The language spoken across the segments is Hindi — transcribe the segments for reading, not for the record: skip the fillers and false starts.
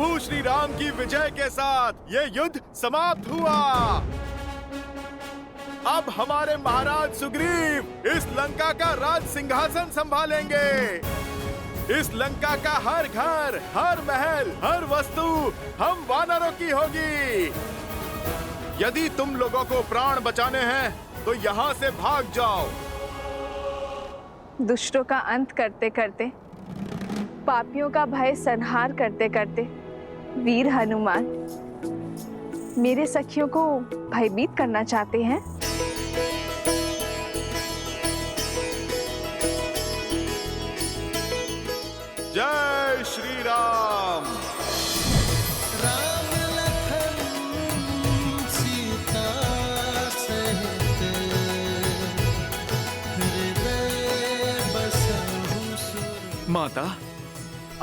प्रभु श्री राम की विजय के साथ ये युद्ध समाप्त हुआ। अब हमारे महाराज सुग्रीव इस लंका का राज सिंहासन संभालेंगे। इस लंका का हर घर, हर महल, हर वस्तु हम वानरों की होगी। यदि तुम लोगों को प्राण बचाने हैं तो यहाँ से भाग जाओ। दुष्टों का अंत करते करते, पापियों का भय संहार करते करते वीर हनुमान मेरे सखियों को भयभीत करना चाहते हैं। जय श्री राम। राम लखन सीता सहित हृदय बसहु सुर। माता,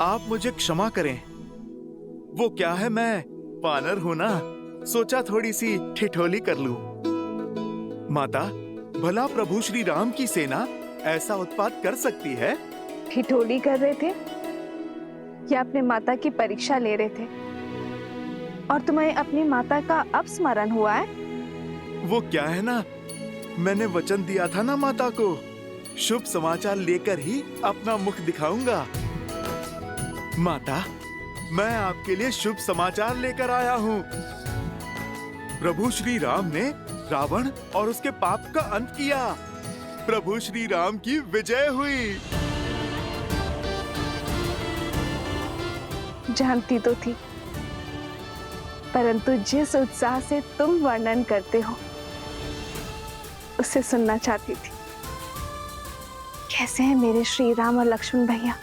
आप मुझे क्षमा करें। वो क्या है, मैं वानर हूं ना, सोचा थोड़ी सी ठिठोली कर लूं। माता, भला प्रभु श्री राम की सेना ऐसा उत्पात कर सकती है? ठिठोली कर रहे थे या अपने माता की परीक्षा ले रहे थे? और तुम्हें अपनी माता का अपस्मरण हुआ है? वो क्या है ना, मैंने वचन दिया था ना माता को, शुभ समाचार लेकर ही अपना मुख दिखाऊंगा। माता, मैं आपके लिए शुभ समाचार लेकर आया हूँ। प्रभु श्री राम ने रावण और उसके पाप का अंत किया। प्रभु श्री राम की विजय हुई। जानती तो थी, परंतु जिस उत्साह से तुम वर्णन करते हो उसे सुनना चाहती थी। कैसे हैं मेरे श्री राम और लक्ष्मण भैया?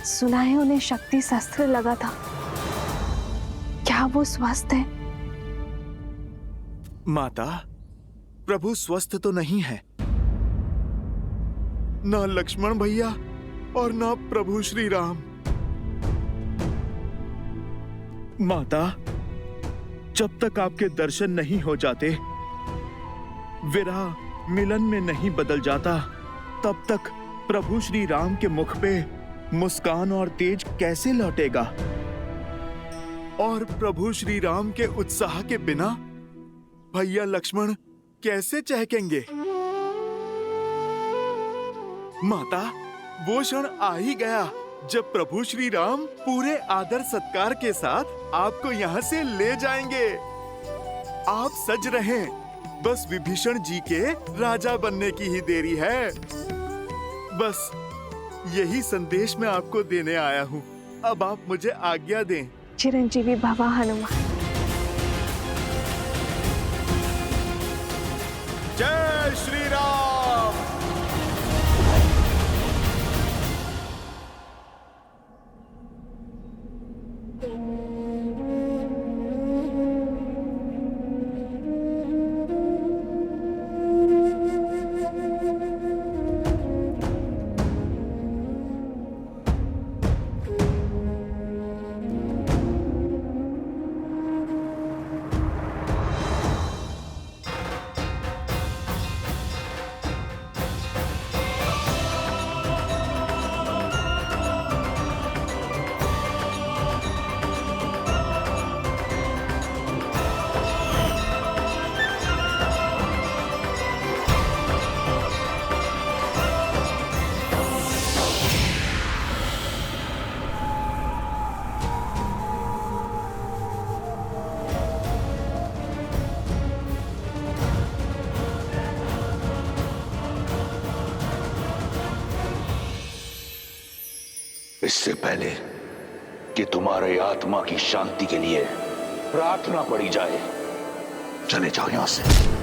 सुना है उन्हें शक्ति शस्त्र लगा था, क्या वो स्वस्थ है? माता, प्रभु स्वस्थ तो नहीं है। ना लक्ष्मण भैया और ना प्रभु श्री राम। माता, जब तक आपके दर्शन नहीं हो जाते, विरह मिलन में नहीं बदल जाता, तब तक प्रभु श्री राम के मुख पे मुस्कान और तेज कैसे लौटेगा? और प्रभु श्री राम के उत्साह के बिना भैया लक्ष्मण कैसे चहकेंगे? माता, वो क्षण आ ही गया जब प्रभु श्री राम पूरे आदर सत्कार के साथ आपको यहाँ से ले जाएंगे। आप सज रहें, बस विभीषण जी के राजा बनने की ही देरी है। बस यही संदेश मैं आपको देने आया हूँ। अब आप मुझे आज्ञा दें। चिरंजीवी भव हनुमान। जय श्री राम। इससे पहले कि तुम्हारे आत्मा की शांति के लिए प्रार्थना पड़ी जाए, चले जाओ यहां से।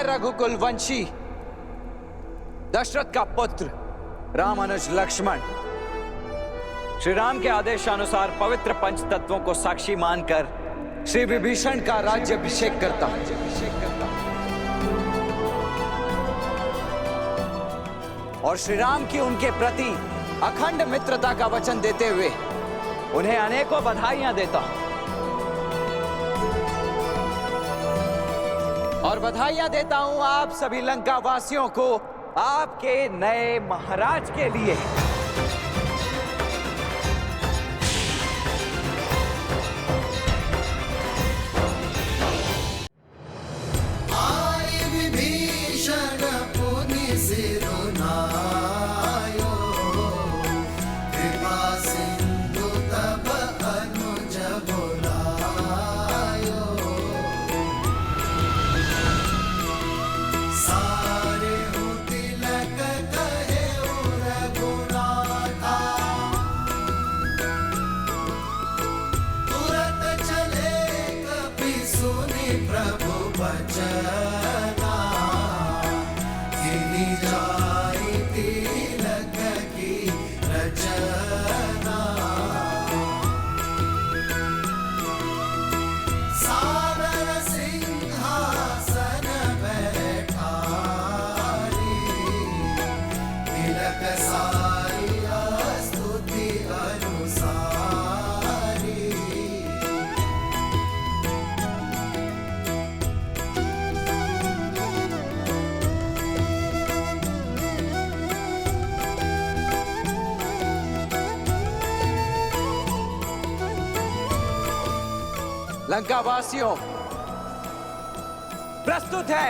मैं रघुकुल वंशी दशरथ का पुत्र रामानुज लक्ष्मण श्री राम के आदेशानुसार पवित्र पंच तत्वों को साक्षी मानकर श्री विभीषण का राज्याभिषेक करता हूं। और श्री राम की उनके प्रति अखंड मित्रता का वचन देते हुए उन्हें अनेकों बधाइयां देता हूं। और बधाइयां देता हूं आप सभी लंका वासियों को आपके नए महाराज के लिए। आए विभीषण पुनि सिरुनायो, कृपा सिंधु तब अनुज बुलायो। सारे तिलक कहे रघुनाथा, तुरत चले कपि सुनि प्रभु बचना। गिनी जाई तिलक की रचना। सादर सिंहासन बैठारी, तिलक साई स्तुति अनुसारी। लंका वासियों, प्रस्तुत है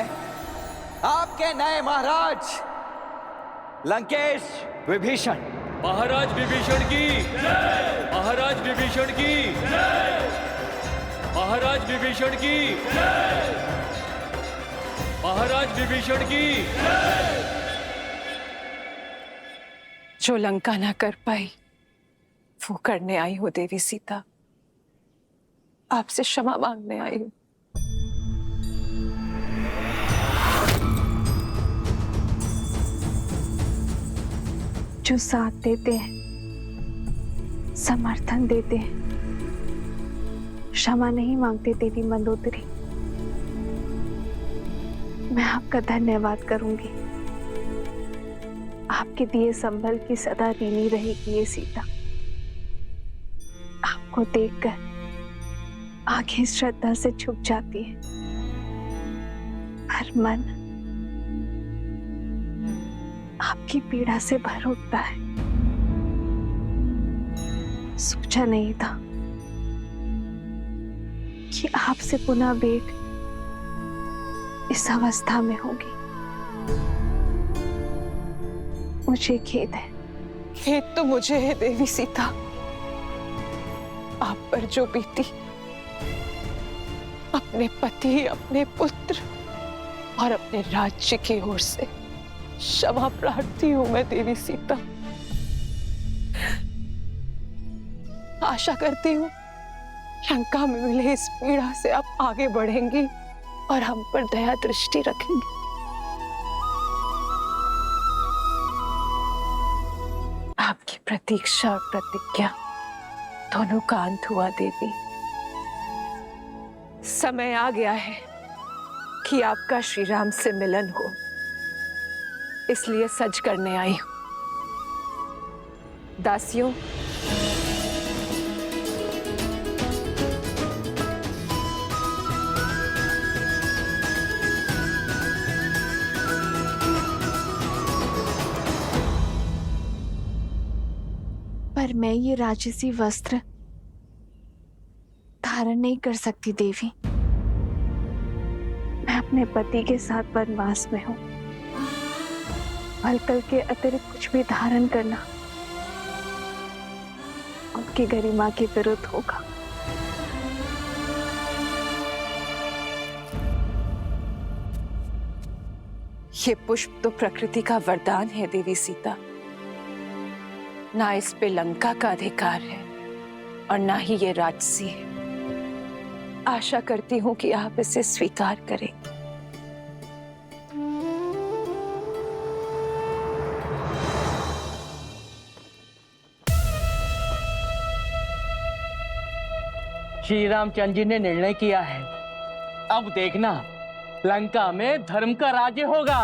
आपके नए महाराज लंकेश विभीषण। महाराज विभीषण की जय! महाराज विभीषण की जय! महाराज विभीषण की जय! महाराज विभीषण की जय! जो लंका ना कर पाई वो करने आई हो देवी सीता। आपसे क्षमा मांगने आई हूं। जो साथ देते हैं, समर्थन देते हैं, क्षमा नहीं मांगते देवी मंदोदरी। मैं आपका धन्यवाद करूंगी। आपके दिए संभल की सदा ऋणी रहेगी ये सीता। आपको देखकर आंखें श्रद्धा से झुक जाती है, पर मन आपकी पीड़ा से भर उठता है। सोचा नहीं था कि आपसे पुनः भेंट इस अवस्था में होगी। मुझे खेद है। खेद तो मुझे है देवी सीता। आप पर जो बीती, अपने पति, अपने पुत्र और अपने राज्य की ओर से क्षमा प्रार्थी हूं मैं देवी सीता। आशा करती हूं लंका में मिले इस पीड़ा से आप आगे बढ़ेंगी और हम पर दया दृष्टि रखेंगी। आपकी प्रतीक्षा और प्रतिज्ञा दोनों का अंत हुआ देवी। समय आ गया है कि आपका श्री राम से मिलन हो, इसलिए सज करने आई हूं। दासियों, पर मैं ये राजसी वस्त्र धारण नहीं कर सकती देवी। मैं अपने पति के साथ वनवास में हूं। भलकल के अतिरिक्त कुछ भी धारण करना उनकी गरिमा के विरुद्ध होगा। ये पुष्प तो प्रकृति का वरदान है देवी सीता। ना इस पे लंका का अधिकार है और ना ही ये राजसी है। आशा करती हूं कि आप इसे स्वीकार करें। श्री रामचंद्र जी ने निर्णय किया है, अब देखना लंका में धर्म का राज्य होगा।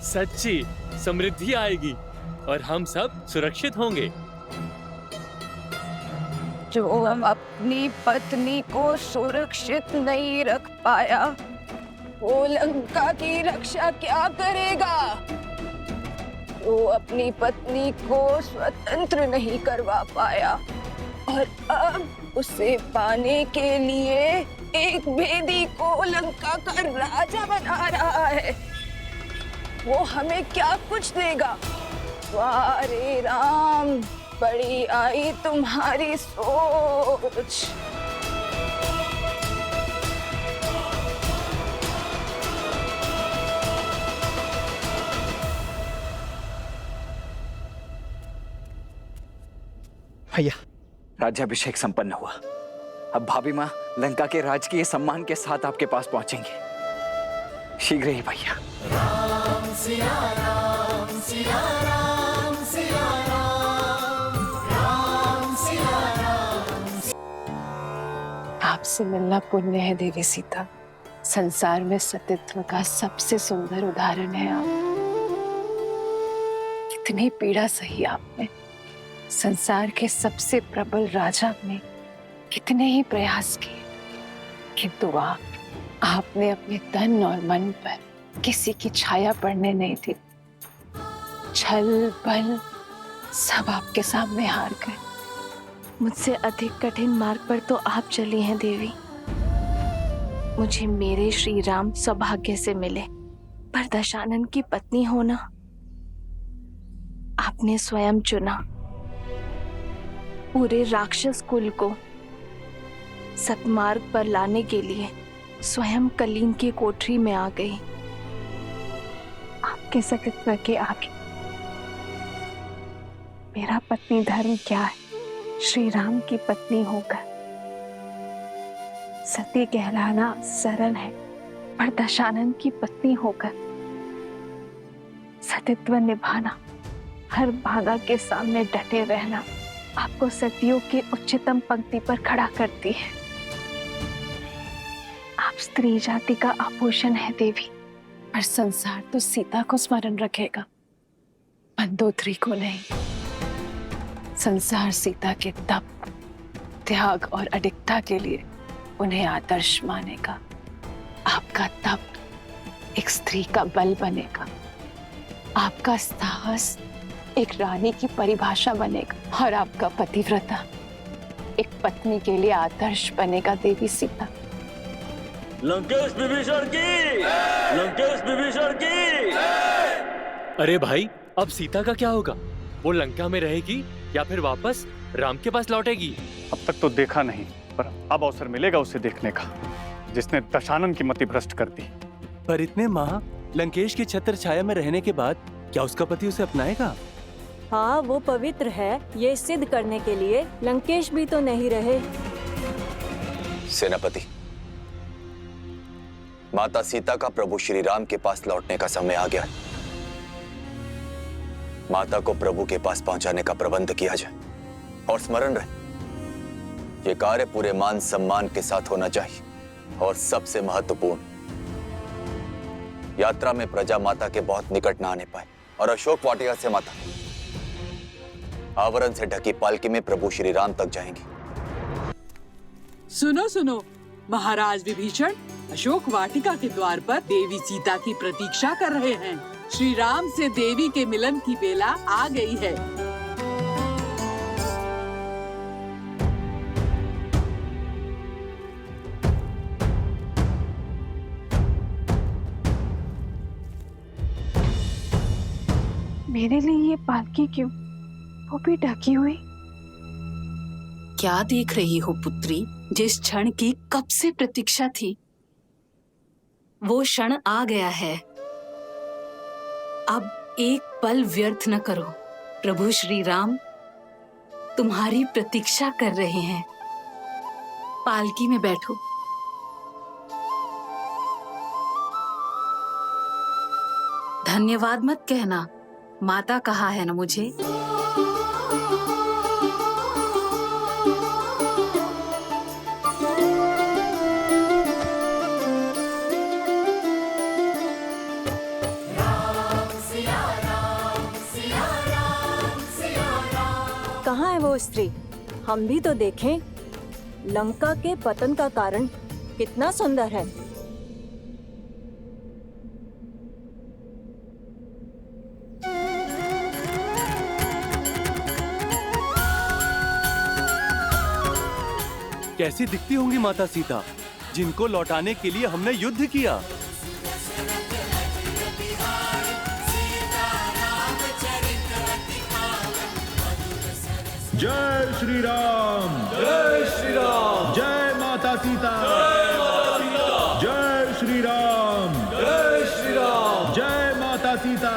सच्ची समृद्धि आएगी और हम सब सुरक्षित होंगे। जो अपनी पत्नी को सुरक्षित नहीं रख पाया, वो लंका की रक्षा क्या करेगा? वो अपनी पत्नी को स्वतंत्र नहीं करवा पाया और अब उसे पाने के लिए एक भेदी को लंका का राजा बना रहा है। वो हमें क्या कुछ देगा? वाह रे राम, बड़ी आई तुम्हारी सोच। भैया, राज्याभिषेक संपन्न हुआ। अब भाभी माँ लंका के राजकीय सम्मान के साथ आपके पास पहुंचेंगे। शीघ्र ही भैया। राम सिया राम सिया राम सिया राम राम सिया राम। आपसे मिलना पुण्य है देवी सीता। संसार में सतीत्व का सबसे सुंदर उदाहरण है आप। कितनी पीड़ा सही आपने। संसार के सबसे प्रबल राजा ने कितने ही प्रयास किए, किंतु आपने अपने तन और मन पर किसी की छाया पड़ने नहीं दी। छल बल सब आपके सामने हार गए। मुझसे अधिक कठिन मार्ग पर तो आप चली हैं देवी। मुझे मेरे श्री राम सौभाग्य से मिले, पर दशानन की पत्नी होना आपने स्वयं चुना। पूरे राक्षस कुल को सतमार्ग पर लाने के लिए स्वयं कलीन की कोठरी में आ गई। आपके सतीत्व के आगे मेरा पत्नी धर्म क्या है? श्री राम की पत्नी होकर सती कहलाना सरल है, पर दशानन की पत्नी होकर सतीत्व निभाना, हर बाधा के सामने डटे रहना आपको सतियों के उच्चतम पंक्ति पर खड़ा करती है। आप स्त्री जाति का आभूषण है देवी, पर संसार तो सीता को स्मरण रखेगा, मंदोदरी को नहीं। संसार सीता के तप, त्याग और अडिगता के लिए उन्हें आदर्श मानेगा। आपका तप एक स्त्री का बल बनेगा, आपका साहस एक रानी की परिभाषा बनेगा और आपका पतिव्रता एक पत्नी के लिए आदर्श बनेगा देवी सीता। लंकेश विभीषण की, लंकेश विभीषण की। अरे भाई, अब सीता का क्या होगा? वो लंका में रहेगी या फिर वापस राम के पास लौटेगी? अब तक तो देखा नहीं, पर अब अवसर मिलेगा उसे देखने का, जिसने दशानन की मति भ्रष्ट कर दी। पर इतने माह लंकेश की छत्र छाया में रहने के बाद क्या उसका पति उसे अपनाएगा? हाँ, वो पवित्र है, ये सिद्ध करने के लिए लंकेश भी तो नहीं रहे। सेनापति, माता सीता का प्रभु श्री राम के पास लौटने का समय आ गया है। माता को प्रभु के पास पहुंचाने का प्रबंध किया जाए और स्मरण रहे, ये कार्य पूरे मान सम्मान के साथ होना चाहिए। और सबसे महत्वपूर्ण, यात्रा में प्रजा माता के बहुत निकट न आने पाए और अशोक वाटिका से माता आवरण से ढकी पालकी में प्रभु श्री राम तक जाएंगी। सुनो सुनो, महाराज विभीषण अशोक वाटिका के द्वार पर देवी सीता की प्रतीक्षा कर रहे हैं। श्री राम से देवी के मिलन की बेला आ गई है। मेरे लिए ये पालकी क्यों, वो भी ढकी हुई? क्या देख रही हो पुत्री? जिस क्षण की कब से प्रतीक्षा थी, वो क्षण आ गया है। अब एक पल व्यर्थ न करो। प्रभु श्री राम तुम्हारी प्रतीक्षा कर रहे हैं। पालकी में बैठो। धन्यवाद मत कहना, माता कहा है ना मुझे। कहाँ है वो स्त्री? हम भी तो देखें। लंका के पतन का कारण कितना सुंदर है। कैसी दिखती होंगी माता सीता, जिनको लौटाने के लिए हमने युद्ध किया। जय श्री राम, जय श्री राम, जय माता सीता, जय श्री राम, जय श्री राम, जय माता सीता।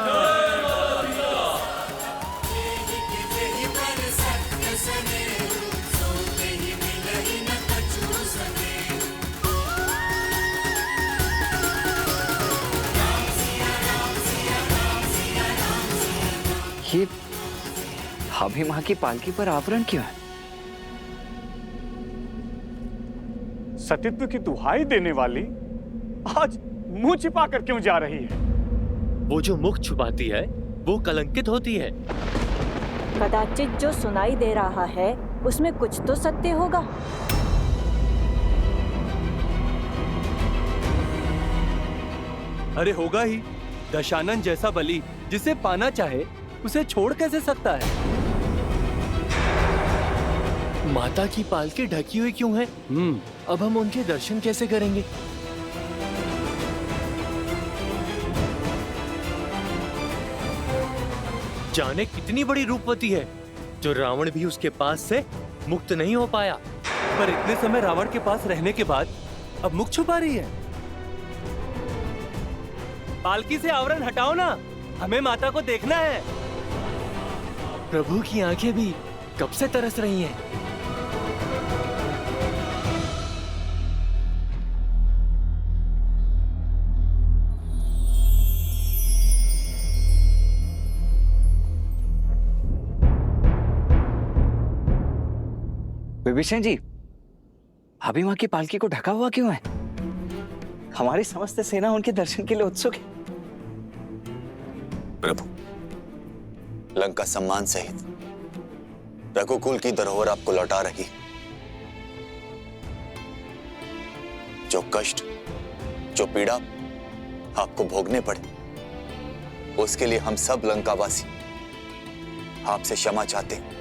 ये भाभी माँ की पालकी पर आवरण क्यों है? सतीत्व की दुहाई देने वाली आज मुंह छिपा कर क्यों जा रही है? वो जो मुख छुपाती है वो कलंकित होती है। कदाचित जो सुनाई दे रहा है उसमें कुछ तो सत्य होगा। अरे होगा ही। दशानन जैसा बलि जिसे पाना चाहे उसे छोड़ कैसे सकता है? माता की पालकी ढकी हुई क्यों है? अब हम उनके दर्शन कैसे करेंगे? जाने कितनी बड़ी रूपवती है जो रावण भी उसके पास से मुक्त नहीं हो पाया। पर इतने समय रावण के पास रहने के बाद अब मुख छुपा रही है। पालकी से आवरण हटाओ ना, हमें माता को देखना है। प्रभु की आंखें भी कब से तरस रही हैं। विभीषण जी, भाभी माँ की पालकी को ढका हुआ क्यों है? हमारी समस्त सेना उनके दर्शन के लिए उत्सुक है। प्रभु, लंका सम्मान सहित रघुकुल की धरोहर आपको लौटा रही। जो कष्ट, जो पीड़ा आपको भोगने पड़े, उसके लिए हम सब लंकावासी आपसे क्षमा चाहते हैं।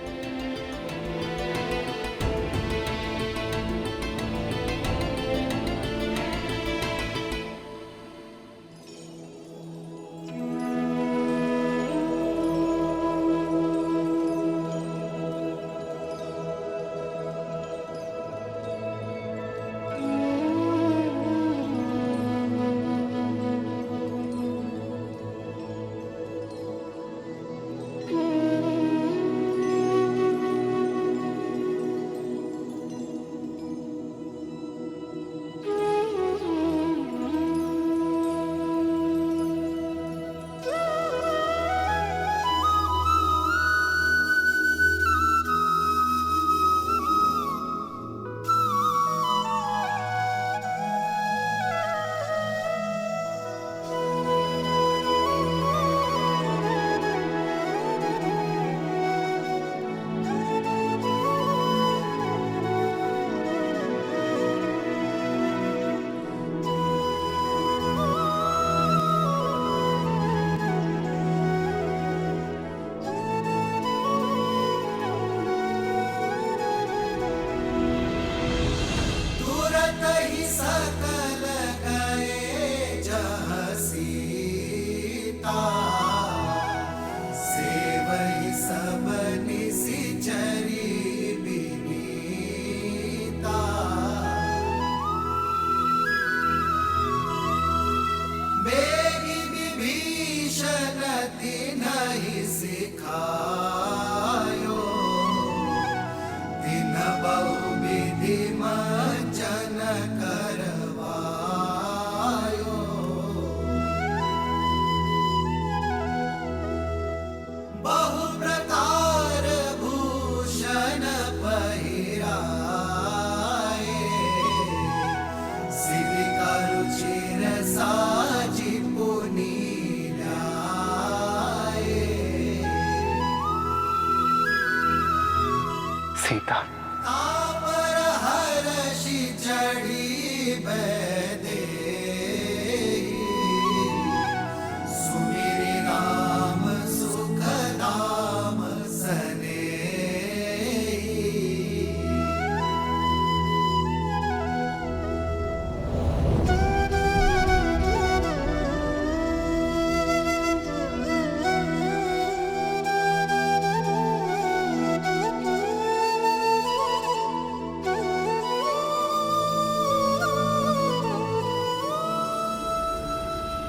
सीता।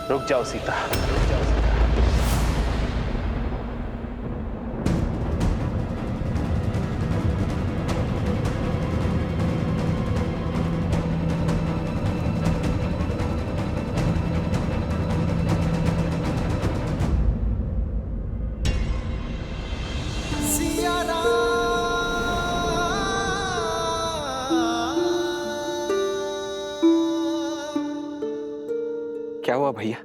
रुक जाओ सीता। क्या हुआ भैया?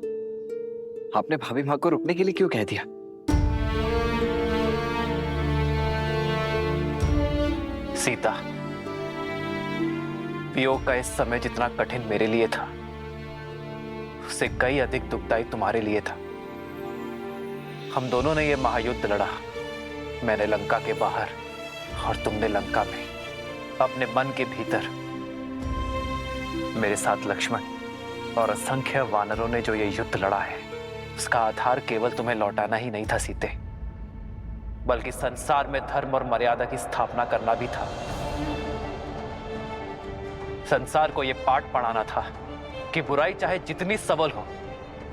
आपने भाभी माँ को रुकने के लिए क्यों कह दिया? सीता, वियोग का इस समय जितना कठिन मेरे लिए था, उससे कई अधिक दुखदायी तुम्हारे लिए था। हम दोनों ने ये महायुद्ध लड़ा, मैंने लंका के बाहर और तुमने लंका में, अपने मन के भीतर। मेरे साथ लक्ष्मण और असंख्य वानरों ने जो ये युद्ध लड़ा है, उसका आधार केवल तुम्हें लौटाना ही नहीं था सीते, बल्कि संसार में धर्म और मर्यादा की स्थापना करना भी था। संसार को यह पाठ पढ़ाना था कि बुराई चाहे जितनी सबल हो,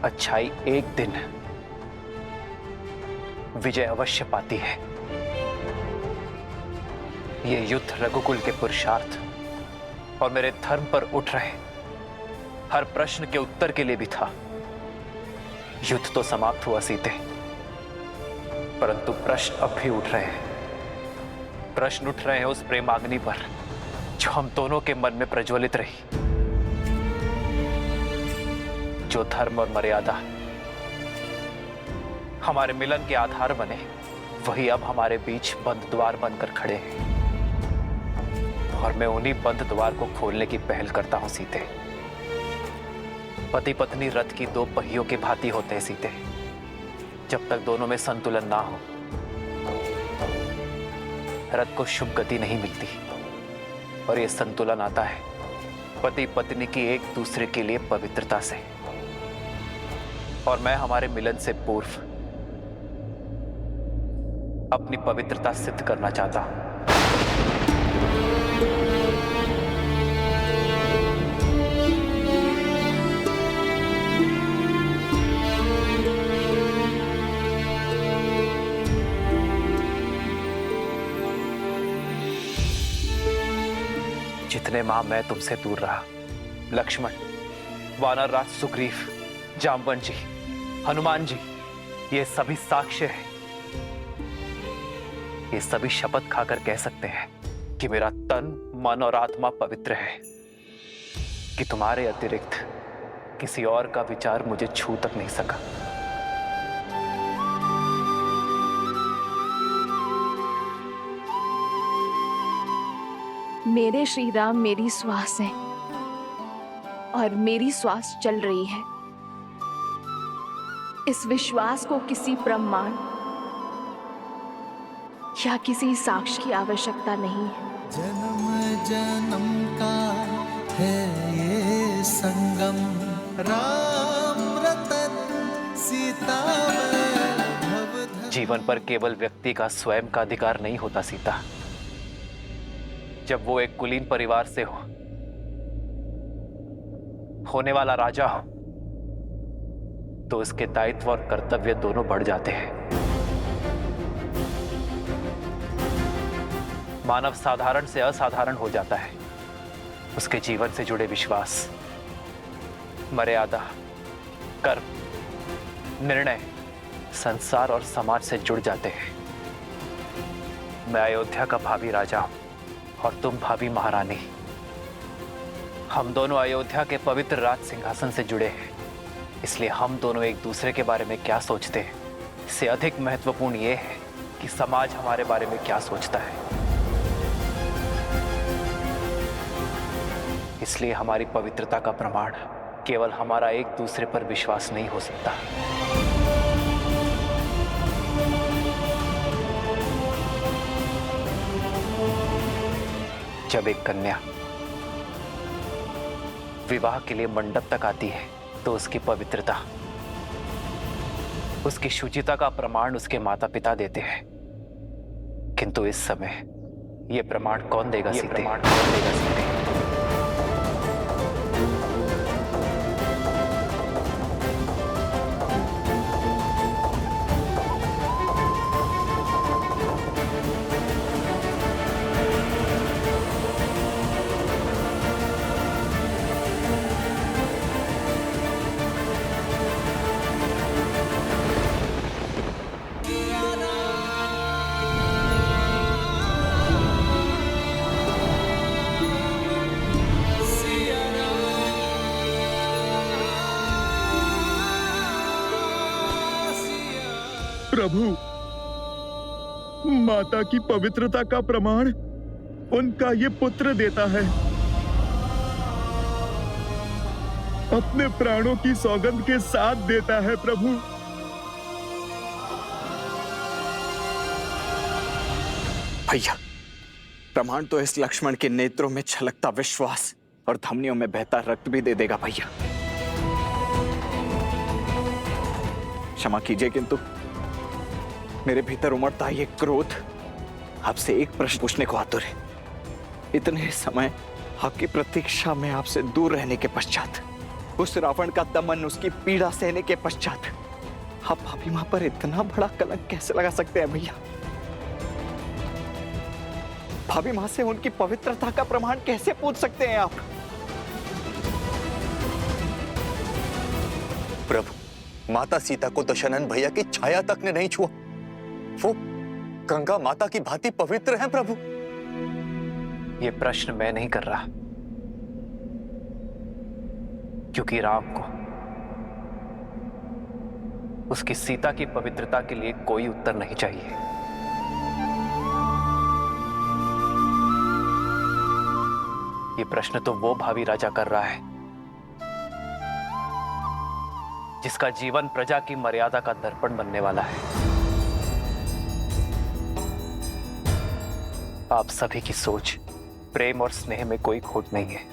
अच्छाई एक दिन विजय अवश्य पाती है। ये युद्ध रघुकुल के पुरुषार्थ और मेरे धर्म पर उठ रहे हर प्रश्न के उत्तर के लिए भी था। युद्ध तो समाप्त हुआ सीते, परंतु प्रश्न अब भी उठ रहे हैं। प्रश्न उठ रहे हैं उस प्रेमाग्नि पर जो हम दोनों के मन में प्रज्वलित रही। जो धर्म और मर्यादा हमारे मिलन के आधार बने, वही अब हमारे बीच बंद द्वार बनकर खड़े हैं, और मैं उन्हीं बंद द्वार को खोलने की पहल करता हूं सीते। पति पत्नी रथ की दो पहियों के भांति होते हैं सीते। जब तक दोनों में संतुलन ना हो, रथ को शुभ गति नहीं मिलती। और यह संतुलन आता है पति पत्नी की एक दूसरे के लिए पवित्रता से। और मैं हमारे मिलन से पूर्व अपनी पवित्रता सिद्ध करना चाहता हूं। जितने माह मैं तुमसे दूर रहा, लक्ष्मण, वानर राज सुग्रीव, जामवंत जी, हनुमान जी, ये सभी साक्ष्य हैं। ये सभी शपथ खाकर कह सकते हैं कि मेरा तन, मन और आत्मा पवित्र है, कि तुम्हारे अतिरिक्त किसी और का विचार मुझे छू तक नहीं सका। मेरे श्री राम मेरी श्वास है और मेरी श्वास चल रही है। इस विश्वास को किसी प्रमाण या किसी साक्ष्य की आवश्यकता नहीं है। जन्म जन्म का है ये संगम, राम रतन सीता वैभव। जीवन पर केवल व्यक्ति का स्वयं का अधिकार नहीं होता सीता। जब वो एक कुलीन परिवार से होने वाला राजा हो, तो उसके दायित्व और कर्तव्य दोनों बढ़ जाते हैं। मानव साधारण से असाधारण हो जाता है। उसके जीवन से जुड़े विश्वास, मर्यादा, कर्म, निर्णय संसार और समाज से जुड़ जाते हैं। मैं अयोध्या का भावी राजा हूं और तुम भावी महारानी। हम दोनों अयोध्या के पवित्र राज सिंहासन से जुड़े हैं, इसलिए हम दोनों एक दूसरे के बारे में क्या सोचते हैं, इससे अधिक महत्वपूर्ण यह है कि समाज हमारे बारे में क्या सोचता है। इसलिए हमारी पवित्रता का प्रमाण केवल हमारा एक दूसरे पर विश्वास नहीं हो सकता। जब एक कन्या विवाह के लिए मंडप तक आती है तो उसकी पवित्रता, उसकी शुचिता का प्रमाण उसके माता पिता देते हैं। किंतु इस समय यह प्रमाण कौन देगा सीते? प्रभु, माता की पवित्रता का प्रमाण उनका ये पुत्र देता है। अपने प्राणों की सौगंध के साथ देता है प्रभु। भैया, प्रमाण तो इस लक्ष्मण के नेत्रों में छलकता विश्वास और धमनियों में बहता रक्त भी दे देगा भैया। क्षमा कीजिए, किंतु मेरे भीतर उमड़ता ये क्रोध आपसे एक प्रश्न पूछने को आतुर है। इतने समय आपकी प्रतीक्षा में आपसे दूर रहने के पश्चात, उस रावण का दमन, उसकी पीड़ा सहने के पश्चात, आप भाभी मां पर इतना बड़ा कलंक कैसे लगा सकते हैं भैया? भाभी मां से उनकी पवित्रता का प्रमाण कैसे पूछ सकते हैं आप? प्रभु, माता सीता को दशरथ भैया की छाया तक ने नहीं छुआ। वो गंगा माता की भांति पवित्र हैं प्रभु। यह प्रश्न मैं नहीं कर रहा, क्योंकि राम को उसकी सीता की पवित्रता के लिए कोई उत्तर नहीं चाहिए। यह प्रश्न तो वो भावी राजा कर रहा है जिसका जीवन प्रजा की मर्यादा का दर्पण बनने वाला है। आप सभी की सोच, प्रेम और स्नेह में कोई खोट नहीं है।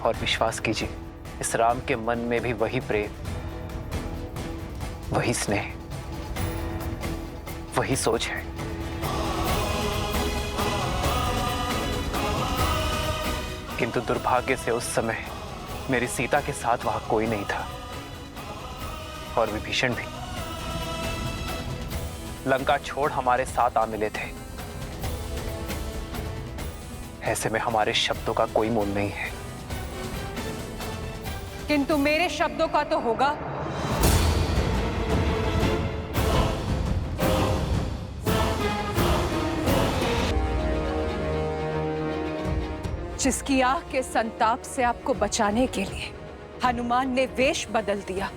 और विश्वास कीजिए, इस राम के मन में भी वही प्रेम, वही स्नेह, वही सोच है। किंतु दुर्भाग्य से उस समय मेरी सीता के साथ वहां कोई नहीं था, और विभीषण भी लंका छोड़ हमारे साथ आ मिले थे। ऐसे में हमारे शब्दों का कोई मोल नहीं है। किंतु मेरे शब्दों का तो होगा। जिसकी आग के संताप से आपको बचाने के लिए हनुमान ने वेश बदल दिया,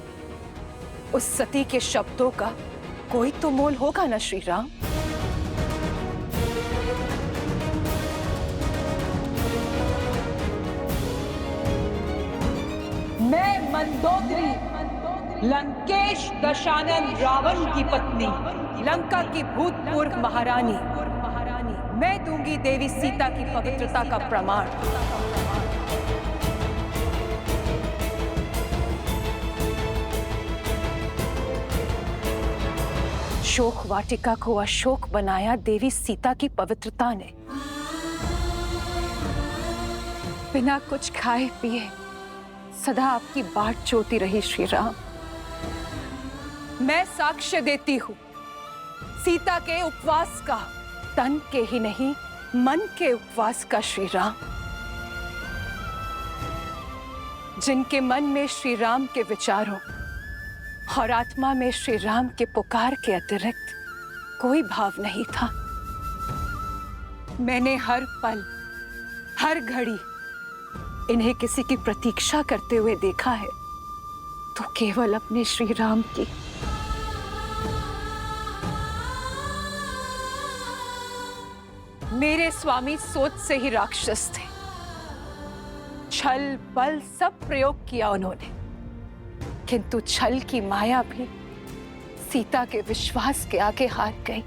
उस सती के शब्दों का कोई तो मोल होगा ना श्री राम? मैं मंदोदरी, लंकेश दशानन रावण की पत्नी, लंका की भूतपूर्व महारानी, मैं दूंगी देवी सीता की पवित्रता का प्रमाण। शोक वाटिका को अशोक बनाया देवी सीता की पवित्रता ने। बिना कुछ खाए पिए सदा आपकी बाट जोती रही श्री राम। मैं साक्ष्य देती हूं सीता के उपवास का, तन के ही नहीं मन के उपवास का श्री राम। जिनके मन में श्री राम के विचारों और आत्मा में श्री राम के पुकार के अतिरिक्त कोई भाव नहीं था, मैंने हर पल हर घड़ी इन्हें किसी की प्रतीक्षा करते हुए देखा है, तो केवल अपने श्री राम की। मेरे स्वामी सोच से ही राक्षस थे। छल बल सब प्रयोग किया उन्होंने, किंतु छल की माया भी सीता के विश्वास के आगे हार गई।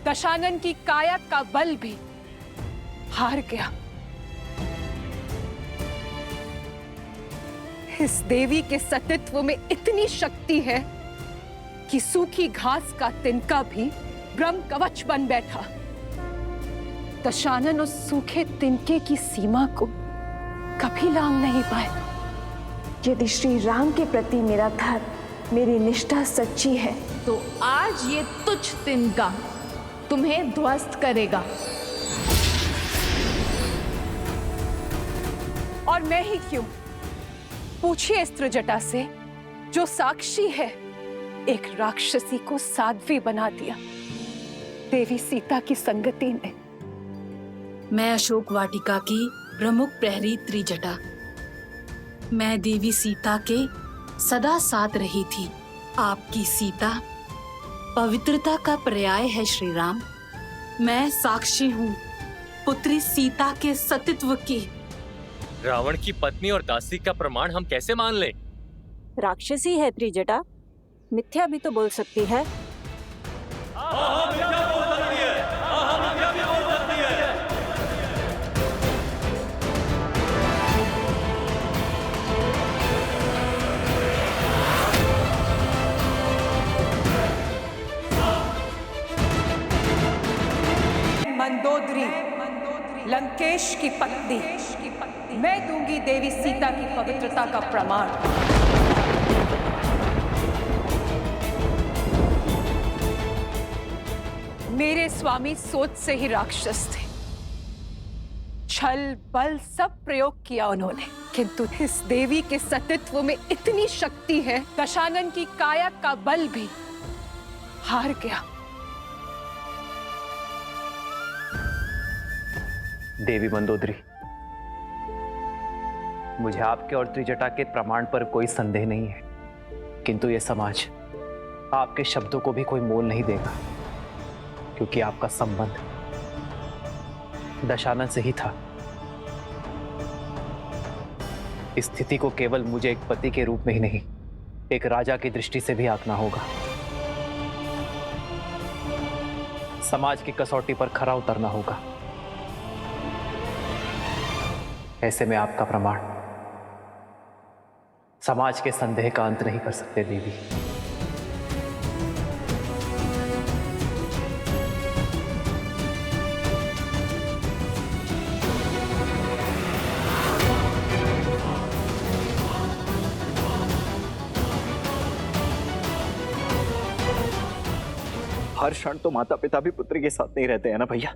दशानन की काया का बल भी हार गया। इस देवी के सतीत्व में इतनी शक्ति है कि सूखी घास का तिनका भी ब्रह्म कवच बन बैठा। दशानन उस सूखे तिनके की सीमा को कभी लांघ नहीं पाए। यदि श्री राम के प्रति मेरा धर्म, मेरी निष्ठा सच्ची है, तो आज ये तुच्छ तिनका तुम्हें ध्वस्त करेगा। और मैं ही क्यों? पूछिए स्त्रजटा से, जो साक्षी है। एक राक्षसी को साध्वी बना दिया देवी सीता की संगति ने। मैं अशोक वाटिका की प्रमुख प्रहरी त्रिजटा। मैं देवी सीता के सदा साथ रही थी। आपकी सीता पवित्रता का पर्याय है श्री राम। मैं साक्षी हूँ पुत्री सीता के सतीत्व की। रावण की पत्नी और दासी का प्रमाण हम कैसे मान लें? राक्षसी है त्रिजटा, मिथ्या भी तो बोल सकती है। मंदोदरी, लंकेश की पत्नी, मैं दूंगी देवी सीता की पवित्रता का प्रमाण। मेरे स्वामी सोच से ही राक्षस थे। छल बल सब प्रयोग किया उन्होंने, किंतु इस देवी के सतीत्व में इतनी शक्ति है, दशानन की काया का बल भी हार गया। देवी मंदोदरी, मुझे आपके और त्रिजटा के प्रमाण पर कोई संदेह नहीं है, किंतु यह समाज आपके शब्दों को भी कोई मोल नहीं देगा, क्योंकि आपका संबंध दशानन से ही था। इस स्थिति को केवल मुझे एक पति के रूप में ही नहीं, एक राजा की दृष्टि से भी आंकना होगा। समाज की कसौटी पर खरा उतरना होगा। ऐसे में आपका प्रमाण समाज के संदेह का अंत नहीं कर सकते देवी। हर क्षण तो माता पिता भी पुत्री के साथ नहीं रहते हैं ना भैया,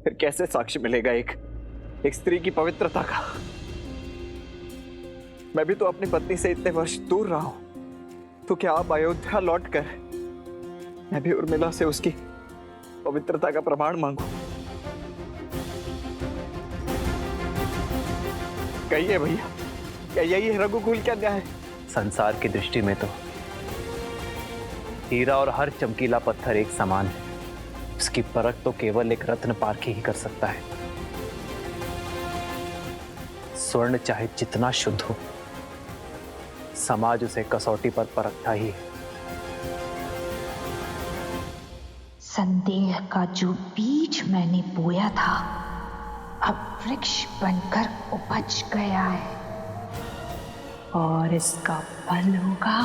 फिर कैसे साक्ष्य मिलेगा एक स्त्री की पवित्रता का? मैं भी तो अपनी पत्नी से इतने वर्ष दूर रहा हूं, तो क्या आप अयोध्या लौटकर मैं भी उर्मिला से उसकी पवित्रता का प्रमाण मांगू? कहिए भैया, क्या यही है रघुकुल का न्याय? संसार की दृष्टि में तो हीरा और हर चमकीला पत्थर एक समान है। उसकी परख तो केवल एक रत्न पारखी ही कर सकता है। स्वर्ण चाहे जितना शुद्ध हो, समाज उसे कसौटी पर परखता ही है। संदेह का जो बीज मैंने बोया था, अब वृक्ष बनकर उपज गया है, और इसका फल होगा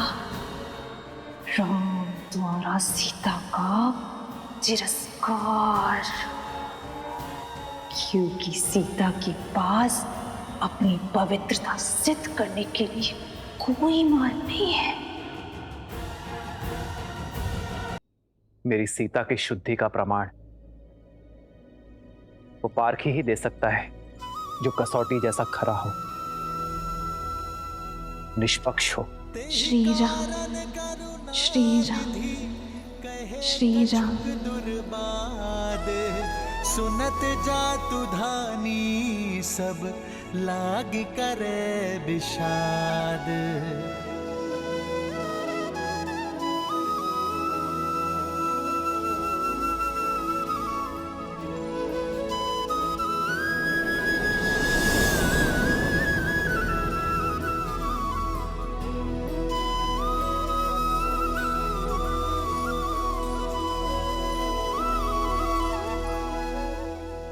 राम द्वारा सीता का तिरस्कार, क्योंकि सीता के पास अपनी पवित्रता सिद्ध करने के लिए कोई मार्ग नहीं है। मेरी सीता की शुद्धि का प्रमाण वो पारखी ही दे सकता है, जो कसौटी जैसा खरा हो, निष्पक्ष हो। श्री राम, श्री राम, श्री राम। सुनत जातु धानी सब लाग करे विषाद।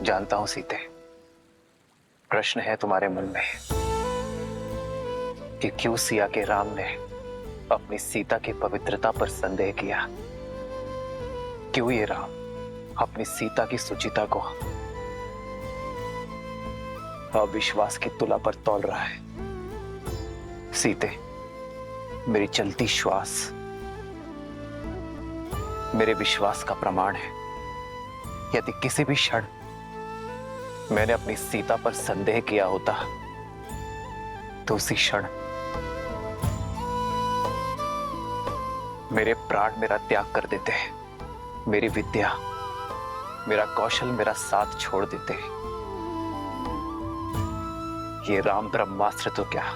जानता हूं सीते, प्रश्न है तुम्हारे मन में कि क्यों सिया के राम ने अपनी सीता की पवित्रता पर संदेह किया। क्यों ये राम अपनी सीता की सुचिता को अविश्वास की तुला पर तौल रहा है। सीते, मेरी चलती श्वास मेरे विश्वास का प्रमाण है। यदि किसी भी क्षण मैंने अपनी सीता पर संदेह किया होता तो उसी क्षण मेरे प्राण मेरा त्याग कर देते हैं, मेरी विद्या, मेरा कौशल, मेरा साथ छोड़ देते हैं। ये राम ब्रह्मास्त्र तो क्या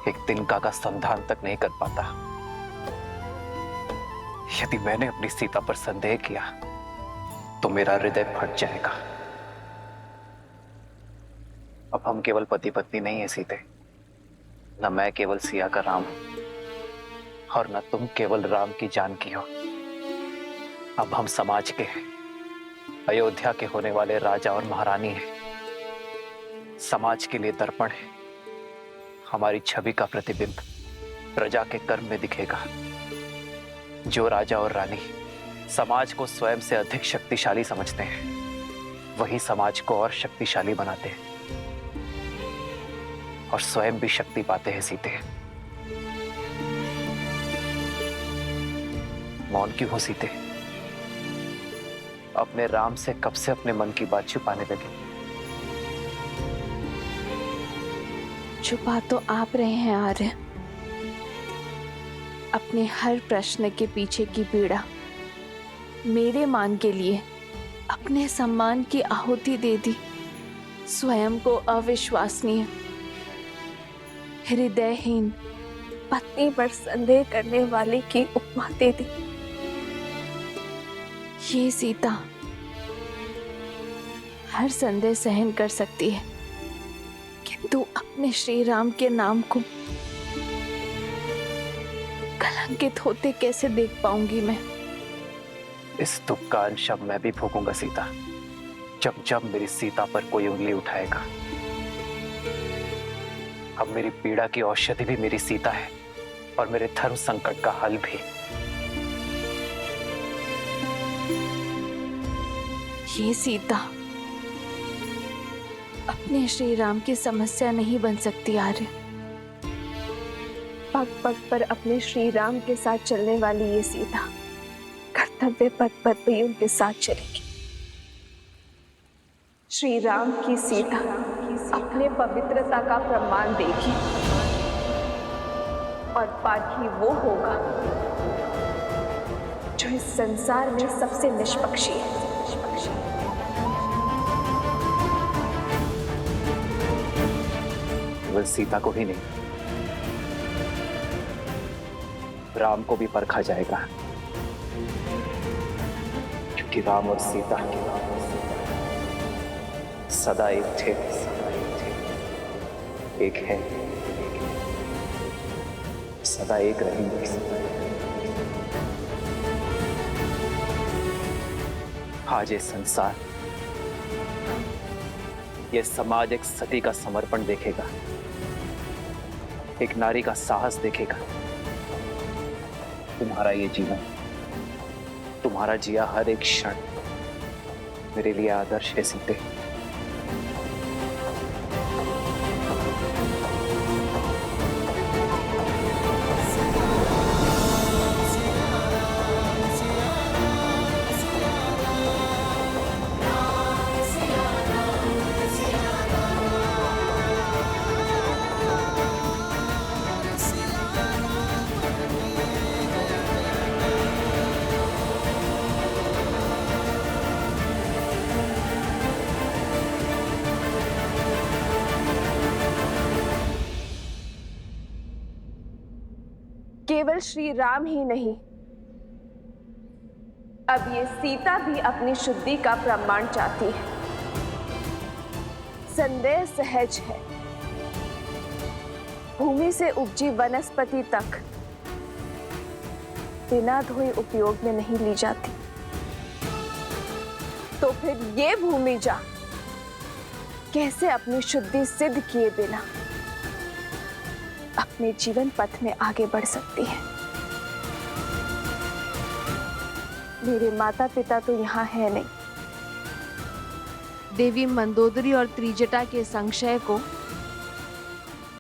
एक तिनका का संधान तक नहीं कर पाता। यदि मैंने अपनी सीता पर संदेह किया तो मेरा हृदय फट जाएगा। अब हम केवल पति पत्नी नहीं है सीते, न मैं केवल सिया का राम और न तुम केवल राम की जानकी हो। अब हम समाज के, अयोध्या के होने वाले राजा और महारानी हैं। समाज के लिए दर्पण है। हमारी छवि का प्रतिबिंब प्रजा के कर्म में दिखेगा। जो राजा और रानी समाज को स्वयं से अधिक शक्तिशाली समझते हैं, वही समाज को और शक्तिशाली बनाते हैं और स्वयं भी शक्ति पाते हैं। सीते, मौन क्यों हो सीते? अपने राम से कब से अपने मन की बात छुपाने लगे? छुपा तो आप रहे हैं आर्य। अपने हर प्रश्न के पीछे की पीड़ा मेरे मान के लिए अपने सम्मान की आहुति दे दी। स्वयं को अविश्वसनीय, हृदयहीन पत्नी पर संदेह करने वाले की उपमा दे दी। ये सीता हर संदेह सहन कर सकती है, किंतु अपने श्री राम के नाम को कलंकित होते कैसे देख पाऊंगी मैं? इस दुख का अंश अब मैं भी भोगूंगा सीता, जब जब मेरी सीता पर कोई उंगली उठाएगा। अब मेरी पीड़ा की औषधि भी मेरी सीता है और मेरे धर्म संकट का हल भी। ये सीता अपने श्री राम की समस्या नहीं बन सकती आर्य। पग पग पर अपने श्री राम के साथ चलने वाली ये सीता कर्तव्य पथ पर भी उनके साथ चलेगी। श्री राम की सीता अपने पवित्रता का प्रमाण देगी और पाठी वो होगा जो इस संसार में सबसे निष्पक्षी है। केवल सीता को ही नहीं, राम को भी परखा जाएगा, क्योंकि राम और सीता सदा एक थे, एक है, सदा एक रहेंगे। आज ये संसार, ये समाज एक सती का समर्पण देखेगा, एक नारी का साहस देखेगा। तुम्हारा ये जीवन, तुम्हारा जिया हर एक क्षण मेरे लिए आदर्श है सीते। केवल श्री राम ही नहीं, अब ये सीता भी अपनी शुद्धि का प्रमाण चाहती है। संदेह सहज है। भूमि से उपजी वनस्पति तक बिना धोए उपयोग में नहीं ली जाती। तो फिर ये भूमिजा कैसे अपनी शुद्धि सिद्ध किए बिना अपने जीवन पथ में आगे बढ़ सकती है? मेरे माता पिता तो यहाँ है नहीं। देवी मंदोदरी और त्रिजटा के संशय को